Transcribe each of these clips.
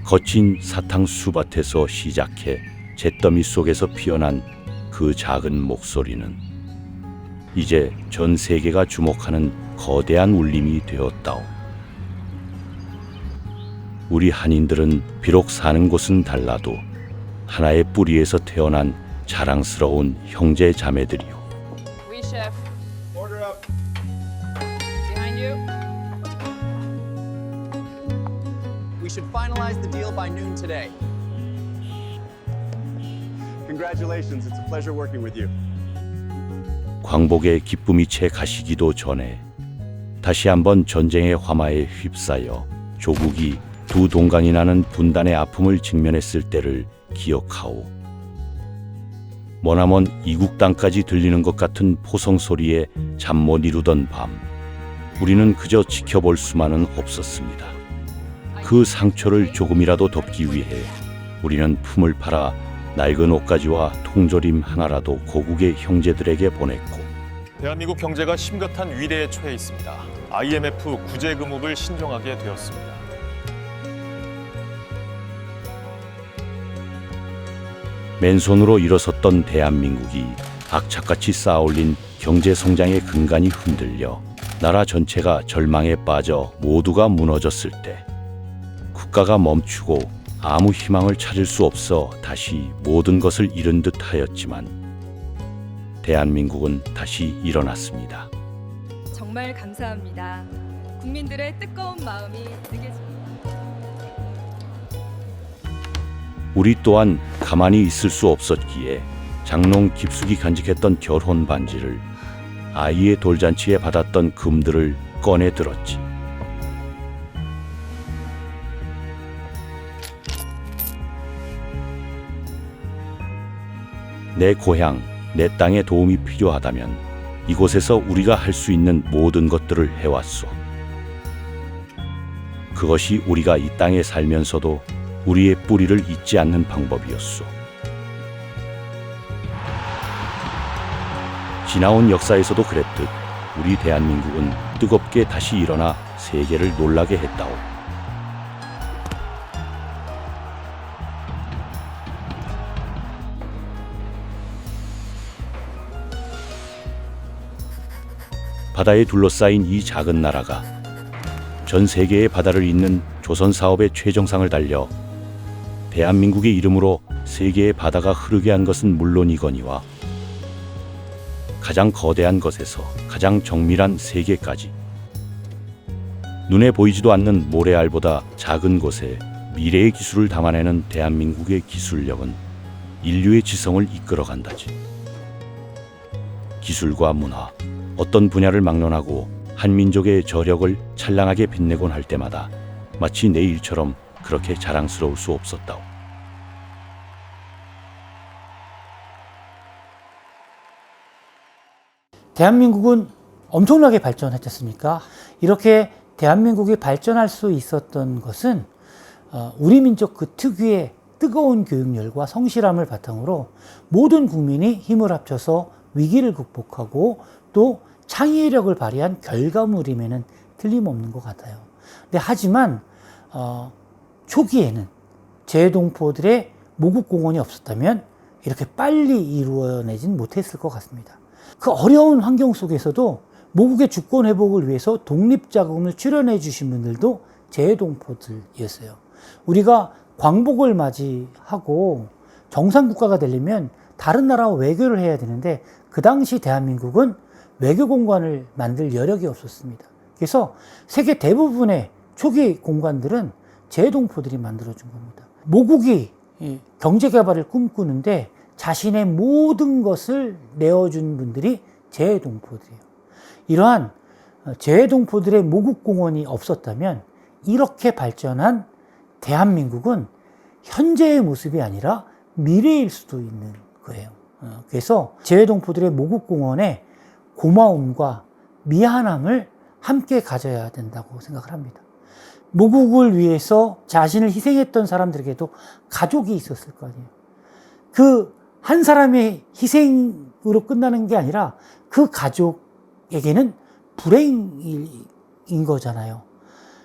거친 사탕수밭에서 시작해 잿더미 속에서 피어난 그 작은 목소리는 이제 전 세계가 주목하는 거대한 울림이 되었다오. 우리 한인들은 비록 사는 곳은 달라도 하나의 뿌리에서 태어난 자랑스러운 형제 자매들이요. Oui, chef. Order up. Behind you. We should finalize the deal by noon today. Congratulations, it's a pleasure working with you. 광복의 기쁨이 채 가시기도 전에 다시 한번 전쟁의 화마에 휩싸여 조국이 두 동강이 나는 분단의 아픔을 직면했을 때를 기억하오. 머나먼 이국 땅까지 들리는 것 같은 포성 소리에 잠 못 이루던 밤, 우리는 그저 지켜볼 수만은 없었습니다. 그 상처를 조금이라도 덮기 위해 우리는 품을 팔아 낡은 옷가지와 통조림 하나라도 고국의 형제들에게 보냈고, 대한민국 경제가 심각한 위대에 처해 있습니다. IMF 구제 금액을 신청하게 되었습니다. 맨손으로 일어섰던 대한민국이 악착같이 쌓아올린 경제 성장의 근간이 흔들려 나라 전체가 절망에 빠져 모두가 무너졌을 때, 국가가 멈추고 아무 희망을 찾을 수 없어 다시 모든 것을 잃은 듯 하였지만 대한민국은 다시 일어났습니다. 정말 감사합니다. 국민들의 뜨거운 마음이 느껴집니다. 우리 또한 가만히 있을 수 없었기에 장롱 깊숙이 간직했던 결혼 반지를, 아이의 돌잔치에 받았던 금들을 꺼내 들었지. 내 고향, 내 땅에 도움이 필요하다면 이곳에서 우리가 할 수 있는 모든 것들을 해왔소. 그것이 우리가 이 땅에 살면서도 우리의 뿌리를 잊지 않는 방법이었소. 지나온 역사에서도 그랬듯 우리 대한민국은 뜨겁게 다시 일어나 세계를 놀라게 했다오. 바다에 둘러싸인 이 작은 나라가 전 세계의 바다를 잇는 조선 사업의 최정상을 달려 대한민국의 이름으로 세계의 바다가 흐르게 한 것은 물론이거니와 가장 거대한 것에서 가장 정밀한 세계까지 눈에 보이지도 않는 모래알보다 작은 곳에 미래의 기술을 담아내는 대한민국의 기술력은 인류의 지성을 이끌어간다지. 기술과 문화, 어떤 분야를 막론하고 한민족의 저력을 찬란하게 빛내곤 할 때마다 마치 내 일처럼 그렇게 자랑스러울 수 없었다오. 대한민국은 엄청나게 발전했지 않습니까? 이렇게 대한민국이 발전할 수 있었던 것은 우리 민족 그 특유의 뜨거운 교육열과 성실함을 바탕으로 모든 국민이 힘을 합쳐서 위기를 극복하고 또 창의력을 발휘한 결과물임에는 틀림없는 것 같아요. 근데 하지만 초기에는 재외동포들의 모국공헌이 없었다면 이렇게 빨리 이루어내진 못했을 것 같습니다. 그 어려운 환경 속에서도 모국의 주권 회복을 위해서 독립자금을 출연해 주신 분들도 재외동포들이었어요. 우리가 광복을 맞이하고 정상국가가 되려면 다른 나라와 외교를 해야 되는데 그 당시 대한민국은 외교공관을 만들 여력이 없었습니다. 그래서 세계 대부분의 초기 공관들은 재외동포들이 만들어준 겁니다. 모국이 경제개발을 꿈꾸는데 자신의 모든 것을 내어준 분들이 재외동포들이에요. 이러한 재외동포들의 모국공헌이 없었다면 이렇게 발전한 대한민국은 현재의 모습이 아니라 미래일 수도 있는 거예요. 그래서 재외동포들의 모국공헌에 고마움과 미안함을 함께 가져야 된다고 생각을 합니다. 모국을 위해서 자신을 희생했던 사람들에게도 가족이 있었을 거 아니에요. 그 한 사람의 희생으로 끝나는 게 아니라 그 가족에게는 불행인 거잖아요.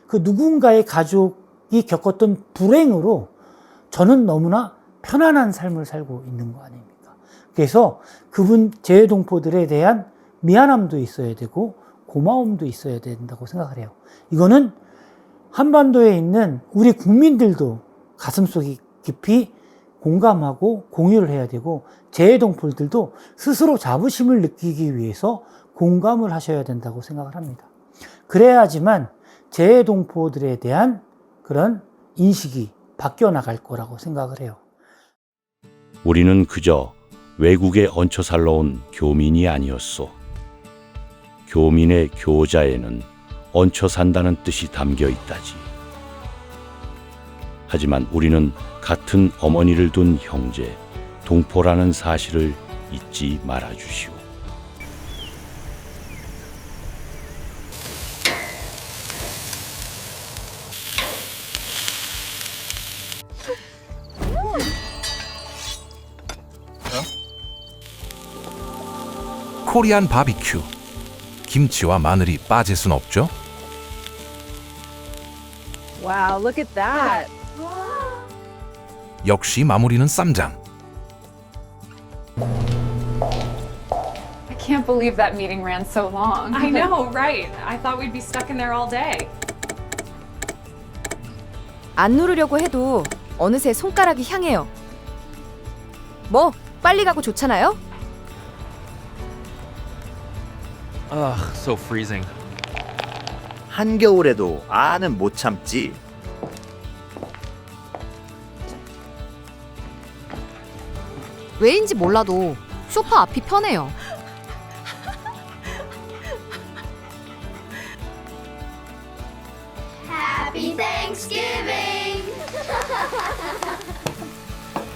그 누군가의 가족의 겪었던 불행으로 저는 너무나 편안한 삶을 살고 있는 거 아닙니까? 그래서 그분 재외동포들에 대한 미안함도 있어야 되고 고마움도 있어야 된다고 생각을 해요. 이거는 한반도에 있는 우리 국민들도 가슴속이 깊이 공감하고 공유를 해야 되고 재외동포들도 스스로 자부심을 느끼기 위해서 공감을 하셔야 된다고 생각을 합니다. 그래야지만 재외동포들에 대한 그런 인식이 바뀌어 나갈 거라고 생각을 해요. 우리는 그저 외국에 얹혀 살러 온 교민이 아니었소. 교민의 교자에는 얹혀 산다는 뜻이 담겨 있다지. 하지만 우리는 같은 어머니를 둔 형제, 동포라는 사실을 잊지 말아주시오. 코리안 바비큐. 김치와 마늘이 빠질 순 없죠. Wow, look at that. 역시 마무리는 쌈장. I can't believe that meeting ran so long. I know, right? I thought we'd be stuck in there all day. 안 누르려고 해도 어느새 손가락이 향해요. 뭐 빨리 가고 좋잖아요? Ugh, so freezing. 한겨울에도 아는 못 참지. 왜인지 몰라도 소파 앞이 편해요. Happy Thanksgiving!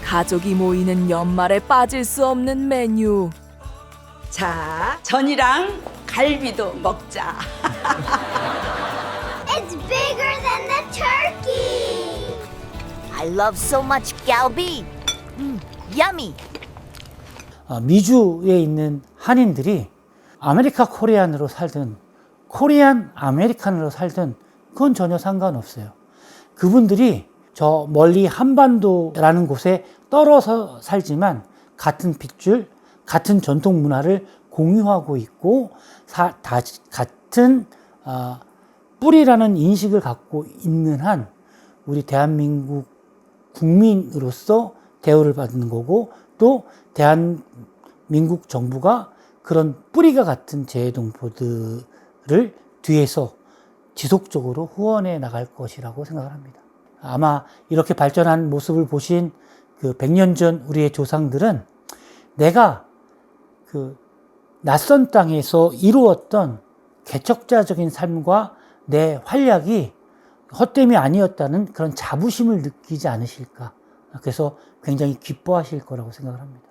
가족이 모이는 연말에 빠질 수 없는 메뉴. 자, 전이랑 갈비도 먹자. It's bigger than the turkey! I love so much galbi. Yummy. 미주에 있는 한인들이 아메리카 코리안으로 살든 코리안 아메리칸으로 살든 그건 전혀 상관없어요. 그분들이 저 멀리 한반도라는 곳에 떨어져 살지만 같은 핏줄, 같은 전통 문화를 공유하고 있고 같은 뿌리라는 인식을 갖고 있는 한 우리 대한민국 국민으로서 대우를 받는 거고 또 대한민국 정부가 그런 뿌리가 같은 재외동포들을 뒤에서 지속적으로 후원해 나갈 것이라고 생각을 합니다. 아마 이렇게 발전한 모습을 보신 그 100년 전 우리의 조상들은 내가 그 낯선 땅에서 이루었던 개척자적인 삶과 내 활약이 헛됨이 아니었다는 그런 자부심을 느끼지 않으실까. 그래서 굉장히 기뻐하실 거라고 생각을 합니다.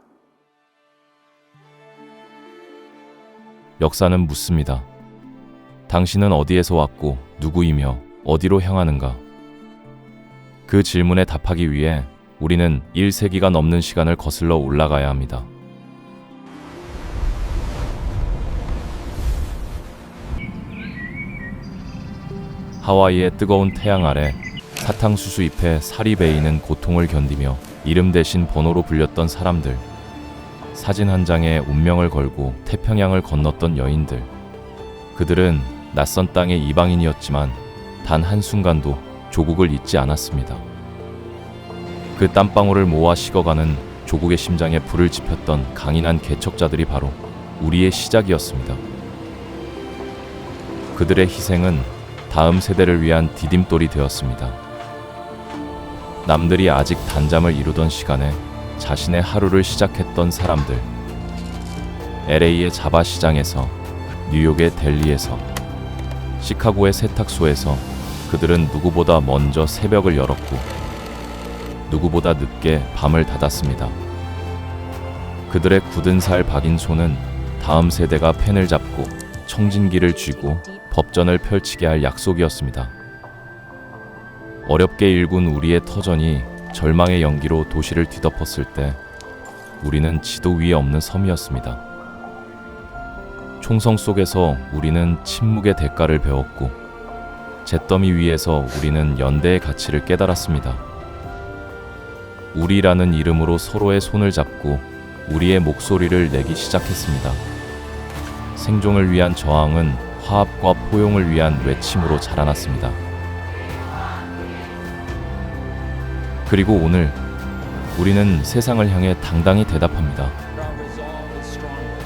역사는 묻습니다. 당신은 어디에서 왔고 누구이며 어디로 향하는가? 그 질문에 답하기 위해 우리는 1세기가 넘는 시간을 거슬러 올라가야 합니다. 하와이의 뜨거운 태양 아래 사탕수수 잎에 살이 베이는 고통을 견디며 이름 대신 번호로 불렸던 사람들, 사진 한 장에 운명을 걸고 태평양을 건넜던 여인들, 그들은 낯선 땅의 이방인이었지만 단 한순간도 조국을 잊지 않았습니다. 그 땀방울을 모아 식어가는 조국의 심장에 불을 지폈던 강인한 개척자들이 바로 우리의 시작이었습니다. 그들의 희생은 다음 세대를 위한 디딤돌이 되었습니다. 남들이 아직 단잠을 이루던 시간에 자신의 하루를 시작했던 사람들, LA의 자바 시장에서, 뉴욕의 델리에서, 시카고의 세탁소에서 그들은 누구보다 먼저 새벽을 열었고 누구보다 늦게 밤을 닫았습니다. 그들의 굳은 살 박인 손은 다음 세대가 펜을 잡고 청진기를 쥐고 법전을 펼치게 할 약속이었습니다. 어렵게 일군 우리의 터전이 절망의 연기로 도시를 뒤덮었을 때 우리는 지도 위에 없는 섬이었습니다. 총성 속에서 우리는 침묵의 대가를 배웠고 잿더미 위에서 우리는 연대의 가치를 깨달았습니다. 우리라는 이름으로 서로의 손을 잡고 우리의 목소리를 내기 시작했습니다. 생존을 위한 저항은 화합과 포용을 위한 외침으로 자라났습니다. 그리고 오늘 우리는 세상을 향해 당당히 대답합니다.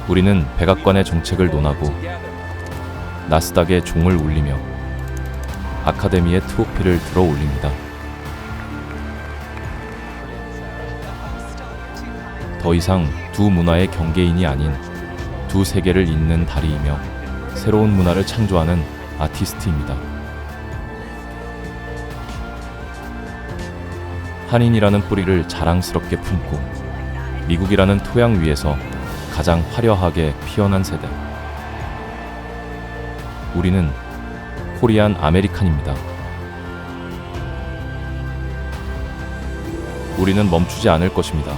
우리는 백악관의 정책을 논하고 나스닥의 종을 울리며 아카데미의 트로피를 들어 올립니다. 더 이상 두 문화의 경계인이 아닌 두 세계를 잇는 다리이며 새로운 문화를 창조하는 아티스트입니다. 한인이라는 뿌리를 자랑스럽게 품고 미국이라는 토양 위에서 가장 화려하게 피어난 세대. 우리는 코리안 아메리칸입니다. 우리는 멈추지 않을 것입니다.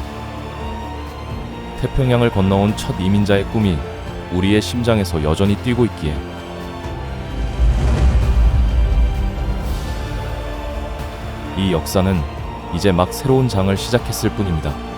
태평양을 건너온 첫 이민자의 꿈이 우리의 심장에서 여전히 뛰고 있기에 이 역사는 이제 막 새로운 장을 시작했을 뿐입니다.